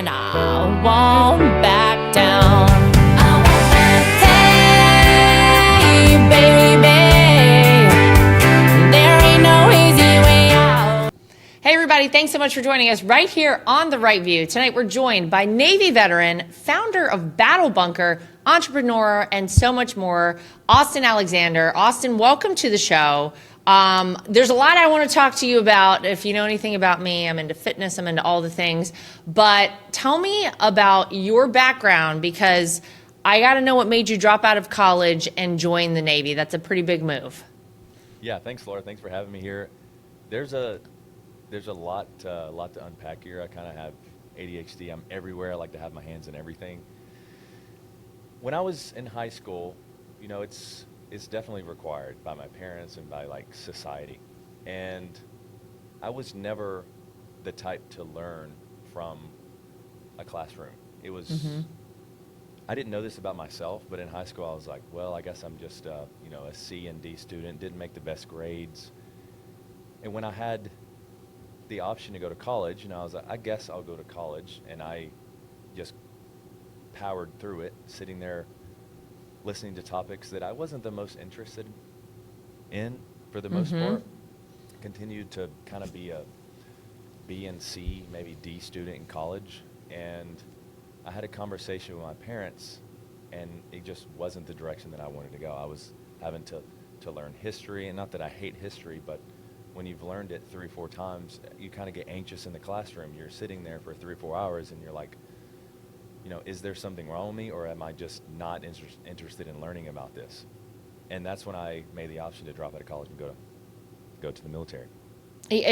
and I won't back down. Hey, baby, there ain't no easy way out. Hey, everybody, thanks so much for joining us right here on The Right View. Tonight, we're joined by Navy veteran, founder of Battle Bunker, entrepreneur, and so much more, Austen Alexander. Austen, welcome to the show. There's a lot I want to talk to you about. If you know anything about me, I'm into fitness, I'm into all the things. But tell me about your background, because I got to know what made you drop out of college and join the Navy. That's a pretty big move. Yeah, thanks, Laura. Thanks for having me here. There's a lot to unpack here. I kind of have ADHD. I'm everywhere. I like to have my hands in everything. When I was in high school, you know, it's definitely required by my parents and by like society. And I was never the type to learn from a classroom. It was, I didn't know this about myself, but in high school I was like, well, I guess I'm just a C and D student, didn't make the best grades. And when I had the option to go to college, I was like, I guess I'll go to college. And I just powered through it, sitting there listening to topics that I wasn't the most interested in for the most part. Continued to kind of be a B and C, maybe D student in college. And I had a conversation with my parents, and it just wasn't the direction that I wanted to go. I was having to learn history, and not that I hate history, but when you've learned it 3 or 4 times, you kind of get anxious in the classroom. You're sitting there for 3 or 4 hours, and you're like, is there something wrong with me, or am I just not interested in learning about this? And that's when I made the option to drop out of college and go to the military.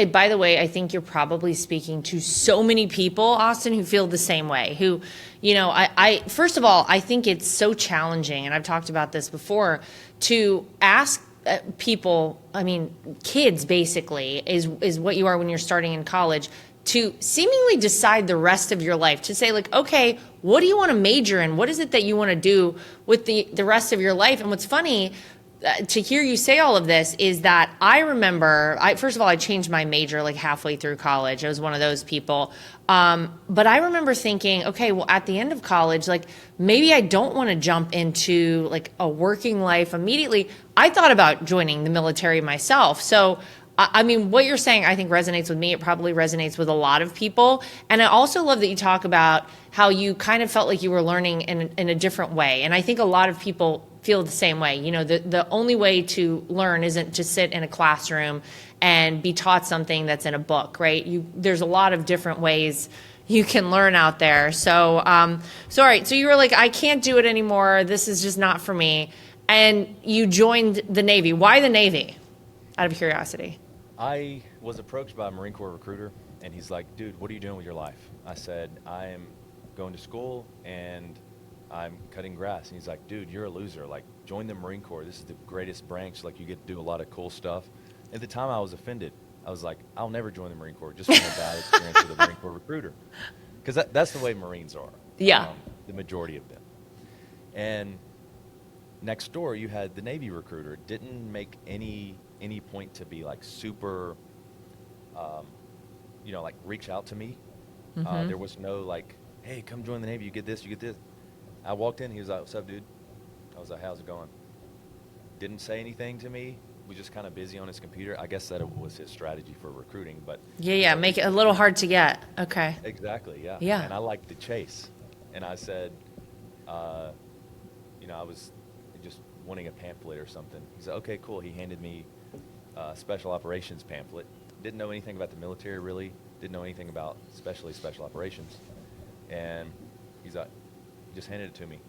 By the way, I think you're probably speaking to so many people, Austen, who feel the same way. Who, I first of all, I think it's so challenging, and I've talked about this before, to ask people, kids basically, is what you are when you're starting in college, to seemingly decide the rest of your life, to say like, okay, what do you want to major in? What is it that you want to do with the rest of your life? And what's funny to hear you say all of this is that I remember, first of all, I changed my major like halfway through college. I was one of those people. But I remember thinking, okay, well, at the end of college, like maybe I don't want to jump into like a working life immediately. I thought about joining the military myself. So what you're saying, I think resonates with me. It probably resonates with a lot of people. And I also love that you talk about how you kind of felt like you were learning in a different way. And I think a lot of people feel the same way. The only way to learn isn't to sit in a classroom and be taught something that's in a book, right? There's a lot of different ways you can learn out there. So, all right. So you were like, I can't do it anymore. This is just not for me. And you joined the Navy. Why the Navy? Out of curiosity. I was approached by a Marine Corps recruiter, and he's like, dude, what are you doing with your life? I said, I am going to school and I'm cutting grass. And he's like, dude, you're a loser. Like, join the Marine Corps. This is the greatest branch. Like, you get to do a lot of cool stuff. At the time, I was offended. I was like, I'll never join the Marine Corps just from a bad experience with a Marine Corps recruiter. Because that's the way Marines are. Yeah. The majority of them. And next door, you had the Navy recruiter. Didn't make any point to be like super, like reach out to me. There was no like, hey, come join the Navy. You get this, you get this. I walked in. He was like, what's up, dude? I was like, how's it going? Didn't say anything to me. Was just kind of busy on his computer. I guess that was his strategy for recruiting. But Yeah. Make it a little hard to get. Okay. Exactly. Yeah. Yeah. And I liked the chase. And I said, I was just wanting a pamphlet or something. He said, okay, cool. He handed me Special Operations pamphlet. Didn't know anything about the military, really. Didn't know anything about especially Special Operations. And he's like, just handed it to me.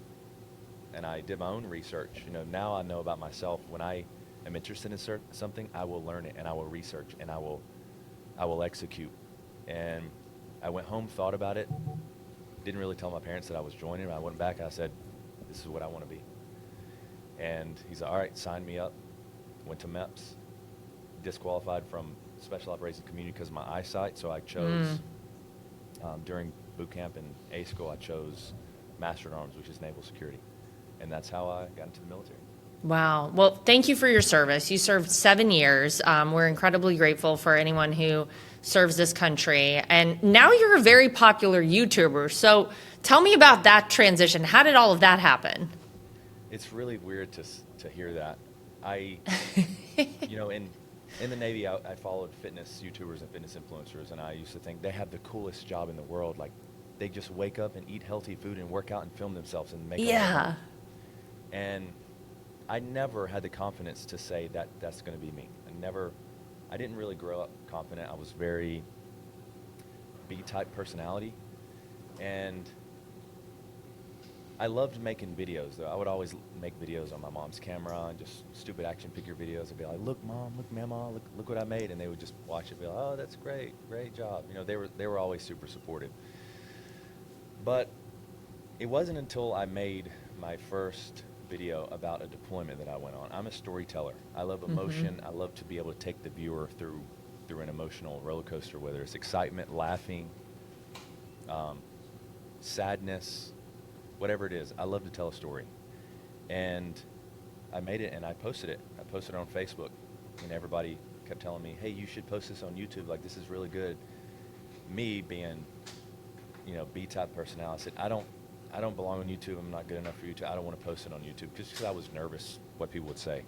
And I did my own research. Now I know about myself. When I am interested in something, I will learn it, and I will research, and I will execute. And I went home, thought about it. Didn't really tell my parents that I was joining. I went back and I said, this is what I want to be. And he's like, all right, sign me up. Went to MEPS. Disqualified from Special Operations Community because of my eyesight, so I chose, during boot camp in A school, I chose Master in Arms, which is Naval Security. And that's how I got into the military. Wow. Well, thank you for your service. You served 7 years. We're incredibly grateful for anyone who serves this country. And now you're a very popular YouTuber. So tell me about that transition. How did all of that happen? It's really weird to hear that. I, in the Navy, I followed fitness YouTubers and fitness influencers, and I used to think they have the coolest job in the world. Like, they just wake up and eat healthy food and work out and film themselves and make all that money. And I never had the confidence to say that that's going to be me. I didn't really grow up confident. I was very B-type personality, and I loved making videos, though. I would always make videos on my mom's camera and just stupid action figure videos. I'd be like, "Look, Mom, look, Mama, look what I made," and they would just watch it and be like, "Oh, that's great, great job." They were always super supportive. But it wasn't until I made my first video about a deployment that I went on. I'm a storyteller. I love emotion. I love to be able to take the viewer through an emotional roller coaster, whether it's excitement, laughing, sadness, whatever it is. I love to tell a story. And I made it and I posted it. I posted it on Facebook, and everybody kept telling me, "Hey, you should post this on YouTube. Like, this is really good." Me being, B-type personality, I said, I don't belong on YouTube. I'm not good enough for YouTube. I don't want to post it on YouTube, just because I was nervous what people would say.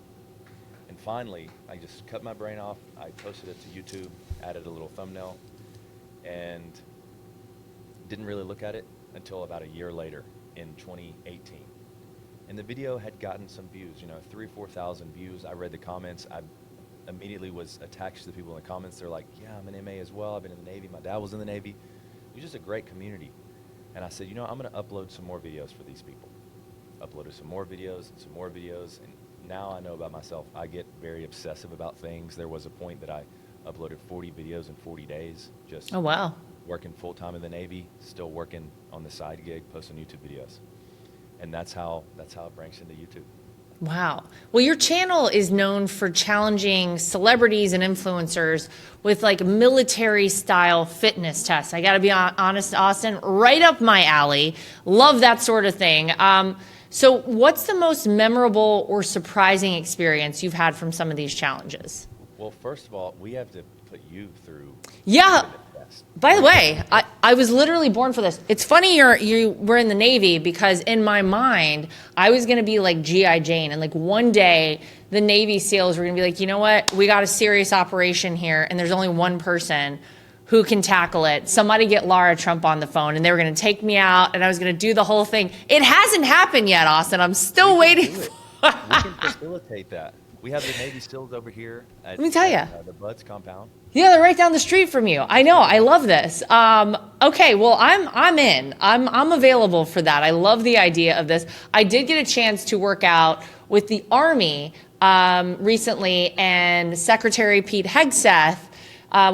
And finally, I just cut my brain off. I posted it to YouTube, added a little thumbnail, and didn't really look at it until about a year later in 2018. And the video had gotten some views, 3,000 or 4,000 views. I read the comments. I immediately was attached to the people in the comments. They're like, "Yeah, I'm an MA as well. I've been in the Navy. My dad was in the Navy." It was just a great community. And I said, I'm going to upload some more videos for these people. Uploaded some more videos and some more videos. And now I know about myself, I get very obsessive about things. There was a point that I uploaded 40 videos in 40 days. Just Oh, wow. working full-time in the Navy, still working on the side gig, posting YouTube videos. And that's how it branched into YouTube. Wow. Well, your channel is known for challenging celebrities and influencers with like military style fitness tests. I got to be honest, Austen, right up my alley. Love that sort of thing. So what's the most memorable or surprising experience you've had from some of these challenges? Well, first of all, we have to put you through. Yeah. By the way, I was literally born for this. It's funny you were in the Navy, because in my mind, I was going to be like G.I. Jane. And like one day, the Navy SEALs were going to be like, "You know what? We got a serious operation here, and there's only one person who can tackle it. Somebody get Lara Trump on the phone." And they were going to take me out, and I was going to do the whole thing. It hasn't happened yet, Austen. I'm still waiting. We can facilitate that. We have the Navy SEALs over here at, Let me tell you. The Buds compound. Yeah, they're right down the street from you. I know. I love this. Okay, well, I'm in. I'm available for that. I love the idea of this. I did get a chance to work out with the Army recently, and Secretary Pete Hegseth.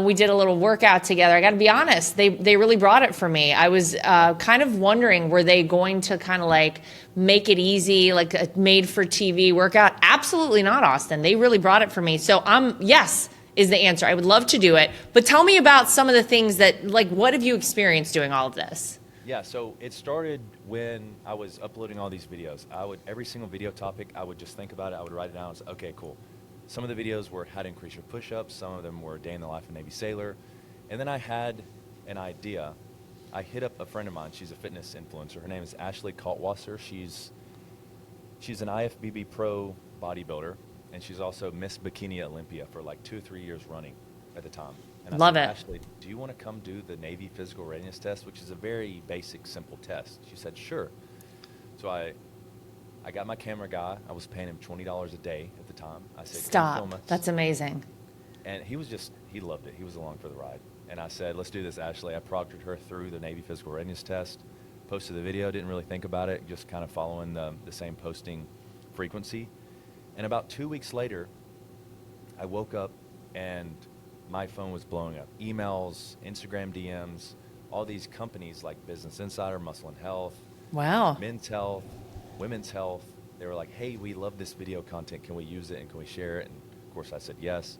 We did a little workout together. I got to be honest, they really brought it for me. I was kind of wondering, were they going to kind of like make it easy, like a made-for-TV workout? Absolutely not, Austen. They really brought it for me. So yes is the answer. I would love to do it. But tell me about some of the things that, like, what have you experienced doing all of this? Yeah, so it started when I was uploading all these videos. Every single video topic, I would just think about it. I would write it down and say, okay, cool. Some of the videos were how to increase your push-ups. Some of them were day in the life of a Navy sailor. And then I had an idea. I hit up a friend of mine. She's a fitness influencer. Her name is Ashley Kaltwasser. She's an IFBB pro bodybuilder, and she's also Miss Bikini Olympia for like 2 or 3 years running at the time. And I Love said, it. "Ashley, do you want to come do the Navy physical readiness test?" Which is a very basic, simple test. She said, "Sure." So I got my camera guy. I was paying him $20 a day at the time. I said, "Come film us." Stop. That's amazing. And he loved it. He was along for the ride. And I said, "Let's do this, Ashley." I proctored her through the Navy physical readiness test, posted the video, didn't really think about it, just kind of following the same posting frequency. And about 2 weeks later, I woke up and my phone was blowing up. Emails, Instagram DMs, all these companies like Business Insider, Muscle and Health, Wow. Men's Health, Women's Health. They were like, "Hey, we love this video content. Can we use it and can we share it?" And of course I said yes.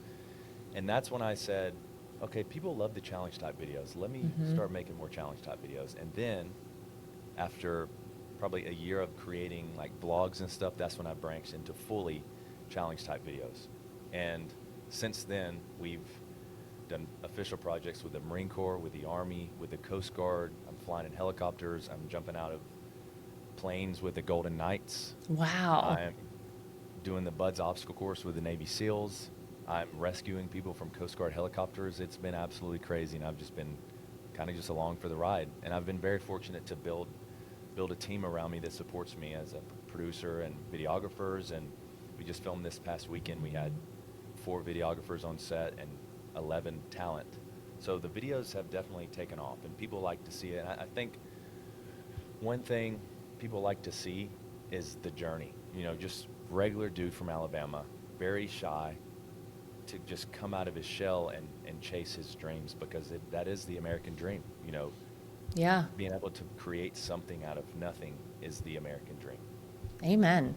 And that's when I said, okay, people love the challenge type videos. Let me start making more challenge type videos. And then after probably a year of creating like vlogs and stuff, that's when I branched into fully challenge type videos. And since then, we've done official projects with the Marine Corps, with the Army, with the Coast Guard. I'm flying in helicopters. I'm jumping out of planes with the Golden Knights. Wow. I'm doing the Buds obstacle course with the Navy SEALs. I'm rescuing people from Coast Guard helicopters. It's been absolutely crazy, and I've just been kind of just along for the ride. And I've been very fortunate to build a team around me that supports me as a producer and videographers. And we just filmed this past weekend. We had 4 videographers on set and 11 talent. So the videos have definitely taken off, and people like to see it. And I think one thing people like to see is the journey. You know, just regular dude from Alabama, very shy, to just come out of his shell and chase his dreams, because that is the American dream, you know. Yeah. Being able to create something out of nothing is the American dream. Amen.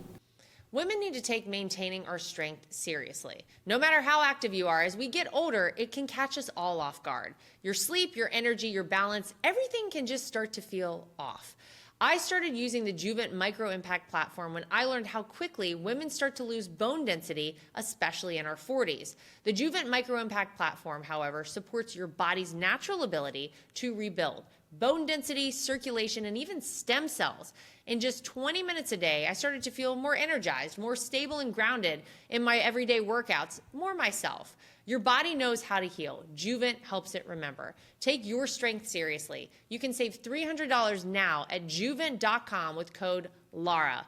Women need to take maintaining our strength seriously. No matter how active you are, as we get older, it can catch us all off guard. Your sleep, your energy, your balance, everything can just start to feel off. I started using the Juvent Micro Impact platform when I learned how quickly women start to lose bone density, especially in our 40s. The Juvent Micro Impact platform, however, supports your body's natural ability to rebuild bone density, circulation, and even stem cells. In just 20 minutes a day, I started to feel more energized, more stable and grounded in my everyday workouts, more myself. Your body knows how to heal. Juvent helps it remember. Take your strength seriously. You can save $300 now at juvent.com with code LARA.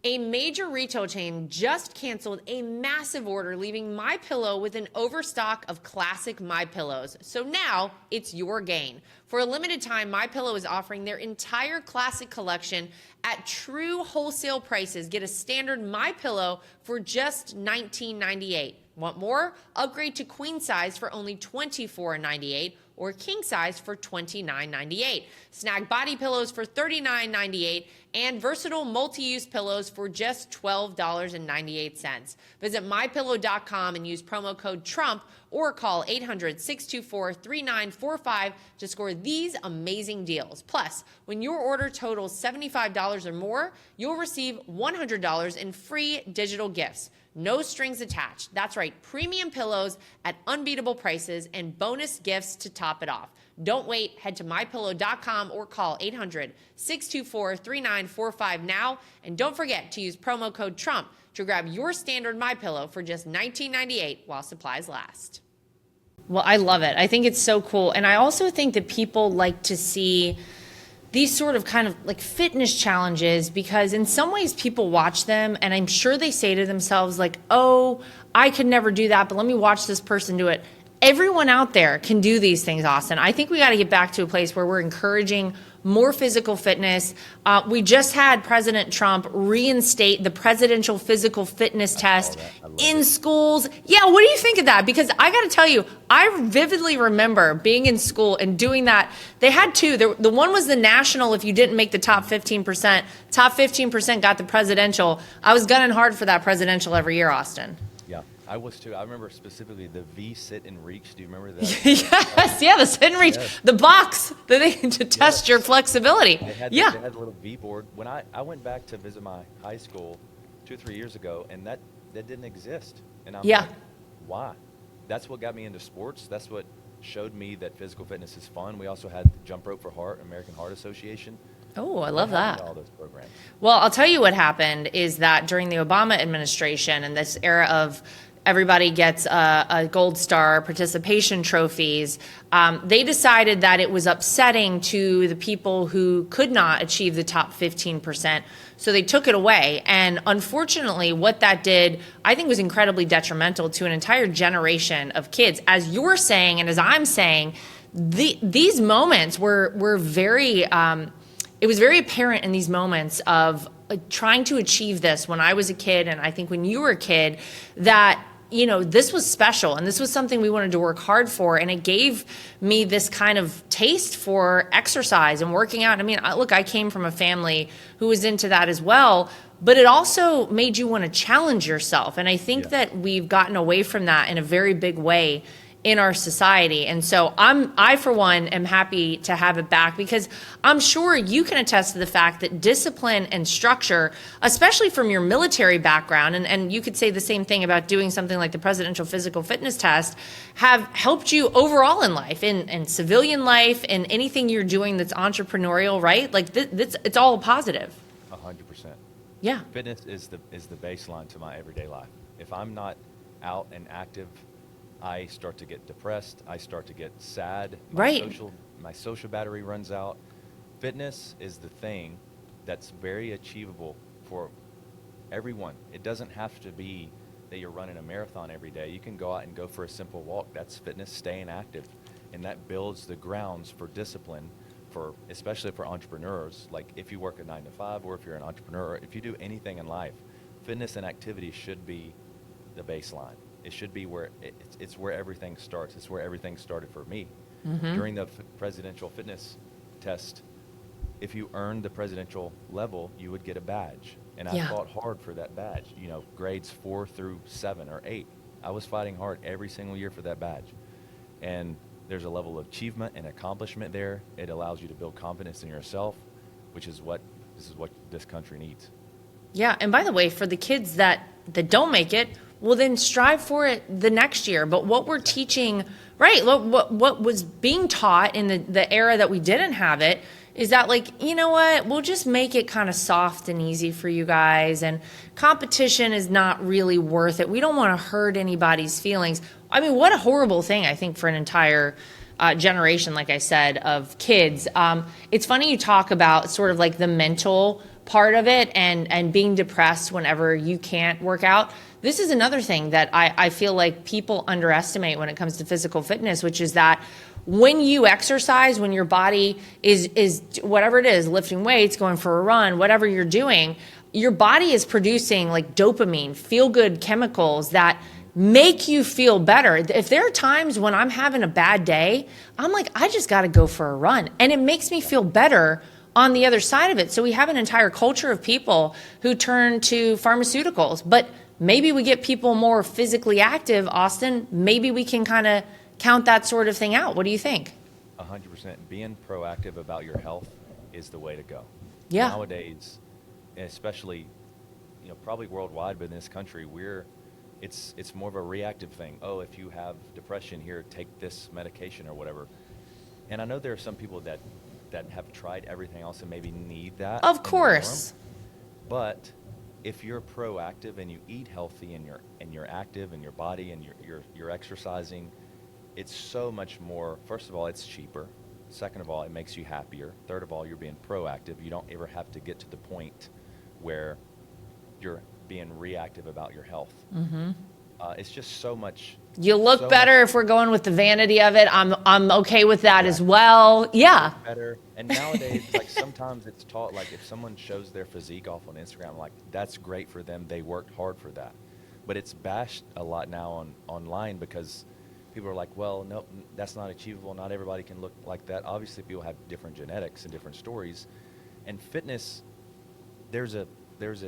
A major retail chain just canceled a massive order, leaving MyPillow with an overstock of classic MyPillows. So now it's your gain. For a limited time, MyPillow is offering their entire classic collection at true wholesale prices. Get a standard MyPillow for just $19.98. Want more? Upgrade to queen size for only $24.98 or king size for $29.98. Snag body pillows for $39.98 and versatile multi-use pillows for just $12.98. Visit mypillow.com and use promo code TRUMP or call 800-624-3945 to score these amazing deals. Plus, when your order totals $75 or more, you'll receive $100 in free digital gifts. No strings attached. That's right, premium pillows at unbeatable prices and bonus gifts to top it off. Don't wait. Head to mypillow.com or call 800-624-3945 now. And don't forget to use promo code TRUMP to grab your standard MyPillow for just $19.98 while supplies last. Well, I love it. I think it's so cool. And I also think that people like to see these sort of kind of like fitness challenges, because in some ways people watch them and I'm sure they say to themselves like, oh, I could never do that, but let me watch this person do it. Everyone out there can do these things, Austen. I think we got to get back to a place where we're encouraging more physical fitness. We just had President Trump reinstate the presidential physical fitness test in schools. Yeah, what do you think of that? Because I got to tell you, I vividly remember being in school and doing that. They had two. The one was the national, if you didn't make the top 15%. Top 15% got the presidential. I was gunning hard for that presidential every year, Austen. Yeah, I was too. I remember specifically the V sit and reach. Do you remember that? Yes, yeah, the sit and reach, yes. The box that they to test your flexibility. They had yeah, they had a little V board. When I went back to visit my high school 2 or 3 years ago, and that didn't exist. And I'm like, why? That's what got me into sports. That's what showed me that physical fitness is fun. We also had the Jump Rope for Heart, American Heart Association. Oh, I love that. All those programs. Well, I'll tell you what happened is that during the Obama administration and this era of everybody gets a gold star participation trophies, they decided that it was upsetting to the people who could not achieve the top 15%. So they took it away. And unfortunately, what that did, I think, was incredibly detrimental to an entire generation of kids. As you're saying, and as I'm saying, these moments were very, it was very apparent in these moments of trying to achieve this when I was a kid, and I think when you were a kid, that this was special and this was something we wanted to work hard for. And it gave me this kind of taste for exercise and working out. I mean, look, I came from a family who was into that as well, but it also made you want to challenge yourself. And I think that we've gotten away from that in a very big way in our society. And so I for one am happy to have it back, because I'm sure you can attest to the fact that discipline and structure, especially from your military background, and you could say the same thing about doing something like the presidential physical fitness test, have helped you overall in life, in civilian life, in anything you're doing that's entrepreneurial, right? Like it's all positive. 100%. Yeah. Fitness is the baseline to my everyday life. If I'm not out and active, I start to get depressed. I start to get sad. My social battery runs out. Fitness is the thing that's very achievable for everyone. It doesn't have to be that you're running a marathon every day. You can go out and go for a simple walk. That's fitness, staying active. And that builds the grounds for discipline, especially for entrepreneurs. Like if you work a 9 to 5, or if you're an entrepreneur, if you do anything in life, fitness and activity should be the baseline. It should be where it's where everything starts. It's where everything started for me. During the presidential fitness test, if you earned the presidential level, you would get a badge. And I fought hard for that badge. You know, grades 4 through 7 or 8. I was fighting hard every single year for that badge. And there's a level of achievement and accomplishment there. It allows you to build confidence in yourself, which is what this country needs. Yeah, and by the way, for the kids that don't make it, well, then strive for it the next year. But what we're teaching, right, what was being taught in the era that we didn't have it, is that, like, you know what, we'll just make it kind of soft and easy for you guys, and competition is not really worth it. We don't want to hurt anybody's feelings. I mean, what a horrible thing, I think, for an entire generation, like I said, of kids. It's funny you talk about sort of like the mental part of it and being depressed whenever you can't work out. This is another thing that I feel like people underestimate when it comes to physical fitness, which is that when you exercise, when your body is whatever it is, lifting weights, going for a run, whatever you're doing, your body is producing like dopamine, feel-good chemicals that make you feel better. If there are times when I'm having a bad day, I'm like, I just got to go for a run. And it makes me feel better on the other side of it. So we have an entire culture of people who turn to pharmaceuticals, but maybe we get people more physically active, Austen. Maybe we can kind of count that sort of thing out. What do you think? 100%. Being proactive about your health is the way to go. Yeah. Nowadays, especially, probably worldwide, but in this country, it's more of a reactive thing. Oh, if you have depression, here, take this medication or whatever. And I know there are some people that have tried everything else and maybe need that. Of course. But if you're proactive and you eat healthy and you're active in your body and you're exercising, it's so much more. First of all, it's cheaper. Second of all, it makes you happier. Third of all, you're being proactive. You don't ever have to get to the point where you're being reactive about your health. It's just so much. You look better if we're going with the vanity of it. I'm okay with that as well. Yeah. Better. And nowadays, like sometimes it's taught, like if someone shows their physique off on Instagram, like that's great for them. They worked hard for that. But it's bashed a lot now online because people are like, well, no, that's not achievable. Not everybody can look like that. Obviously, people have different genetics and different stories. And fitness, there's a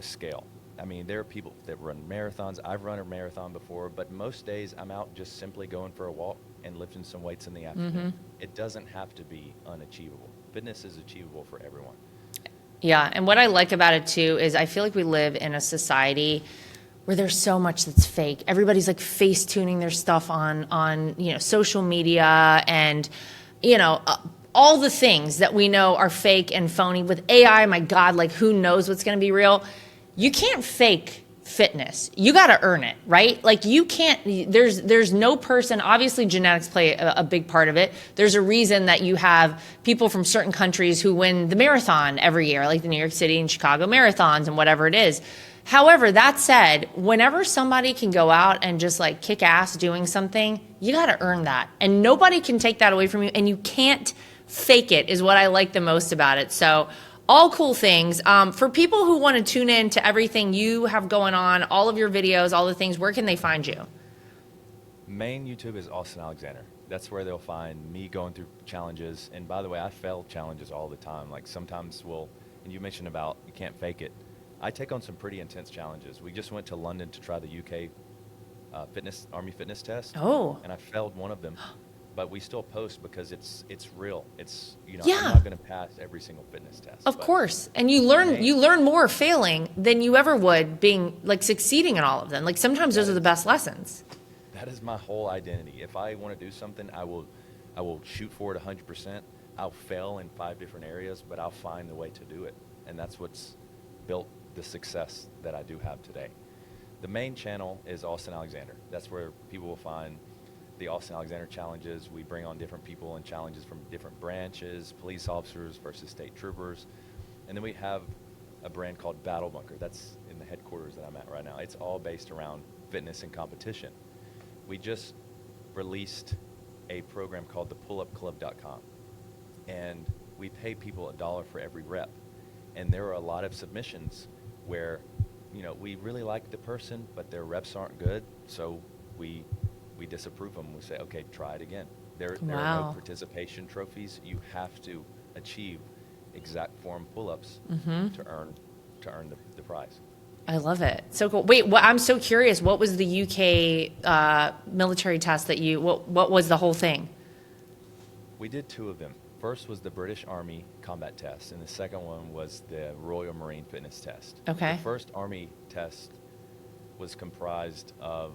scale. I mean, there are people that run marathons. I've run a marathon before, but most days I'm out just simply going for a walk and lifting some weights in the afternoon. It doesn't have to be unachievable. Fitness is achievable for everyone. Yeah, and what I like about it too is I feel like we live in a society where there's so much that's fake. Everybody's like face tuning their stuff on social media and all the things that we know are fake and phony. With AI, my God, like who knows what's going to be real? You can't fake fitness. You got to earn it, right? Like you can't, there's no person, obviously genetics play a big part of it. There's a reason that you have people from certain countries who win the marathon every year, like the New York City and Chicago marathons and whatever it is. However, that said, whenever somebody can go out and just like kick ass doing something, you got to earn that. And nobody can take that away from you, and you can't fake it is what I like the most about it. So all cool things. For people who want to tune in to everything you have going on, all of your videos, all the things, where can they find you? Main YouTube is Austen Alexander. That's where they'll find me going through challenges. And by the way, I fail challenges all the time. Like sometimes and you mentioned about you can't fake it. I take on some pretty intense challenges. We just went to London to try the UK Army fitness test. Oh. And I failed one of them. But we still post because it's real. It's, Yeah. I'm not going to pass every single fitness test. Of but course. And you learn more failing than you ever would being like succeeding in all of them. Like sometimes those are the best lessons. That is my whole identity. If I want to do something, I will shoot for it 100%. I'll fail in 5 different areas, but I'll find the way to do it. And that's what's built the success that I do have today. The main channel is Austen Alexander. That's where people will find the Austen Alexander challenges. We bring on different people and challenges from different branches, police officers versus state troopers. And then we have a brand called Battle Bunker. That's in the headquarters that I'm at right now. It's all based around fitness and competition. We just released a program called the pullupclub.com. And we pay people $1 for every rep. And there are a lot of submissions where, we really like the person, but their reps aren't good. So we disapprove them. We say, okay, try it again. There are no participation trophies. You have to achieve exact form pull-ups to earn the prize. I love it. So cool. Wait, I'm so curious. What was the UK military test that what was the whole thing? We did 2 of them. First was the British Army combat test, and the second one was the Royal Marine fitness test. Okay. The first Army test was comprised of,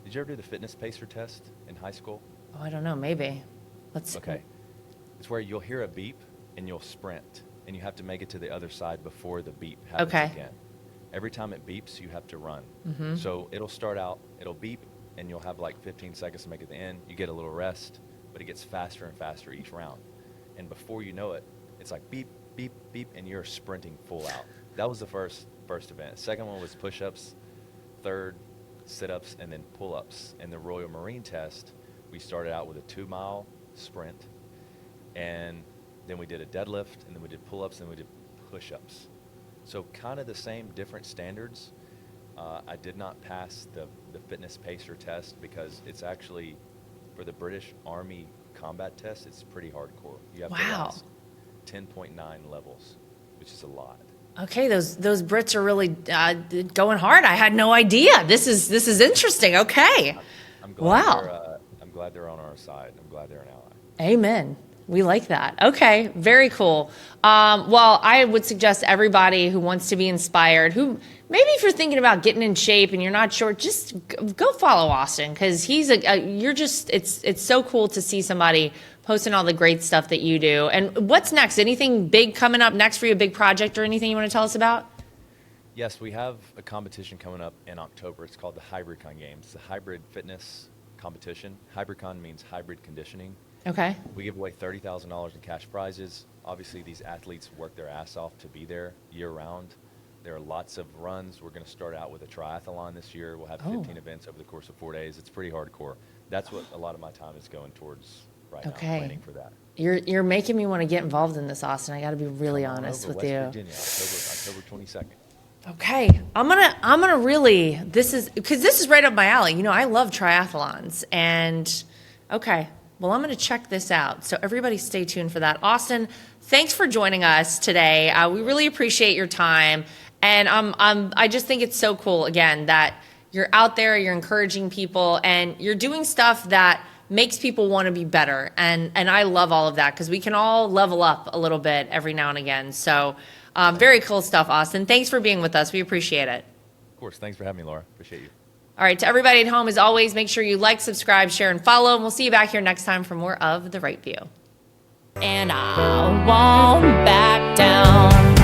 did you ever do the fitness pacer test in high school? Oh, I don't know. Maybe. Okay. It's where you'll hear a beep and you'll sprint, and you have to make it to the other side before the beep happens again. Every time it beeps, you have to run. So it'll start out, it'll beep, and you'll have like 15 seconds to make it to the end. You get a little rest, but it gets faster and faster each round. And before you know it, it's like beep, beep, beep, and you're sprinting full out. That was the first event. The second one was push-ups, third, sit-ups, and then pull-ups. And the Royal Marine test, we started out with a 2-mile sprint, and then we did a deadlift, and then we did pull-ups, and then we did push-ups. So kind of the same, different standards. I did not pass the fitness pacer test because it's actually, for the British Army combat test, it's pretty hardcore. You have to pass 10.9 levels, which is a lot. Okay, those Brits are really going hard. I had no idea. This is interesting. Okay. I'm glad I'm glad they're on our side. I'm glad they're an ally. Amen. We like that. Okay, very cool. Well, I would suggest everybody who wants to be inspired, who maybe if you're thinking about getting in shape and you're not sure, just go follow Austen, because he's it's so cool to see somebody posting all the great stuff that you do. And what's next? Anything big coming up next for you, a big project or anything you want to tell us about? Yes, we have a competition coming up in October. It's called the HybridCon Games. It's a hybrid fitness competition. HybridCon means hybrid conditioning. Okay. We give away $30,000 in cash prizes. Obviously, these athletes work their ass off to be there year-round. There are lots of runs. We're going to start out with a triathlon this year. We'll have 15 events over the course of 4 days. It's pretty hardcore. That's what a lot of my time is going towards right now, planning for that. You're making me want to get involved in this, Austen. I got to be really honest with West you. Virginia, October 22nd. Okay, I'm gonna really, this is right up my alley. I love triathlons, and okay. Well, I'm going to check this out. So everybody stay tuned for that. Austen, thanks for joining us today. We really appreciate your time. And I just think it's so cool, again, that you're out there, you're encouraging people, and you're doing stuff that makes people want to be better. And I love all of that, because we can all level up a little bit every now and again. So very cool stuff, Austen. Thanks for being with us. We appreciate it. Of course. Thanks for having me, Laura. Appreciate you. All right, to everybody at home, as always, make sure you like, subscribe, share, and follow. And we'll see you back here next time for more of The Right View. And I won't back down.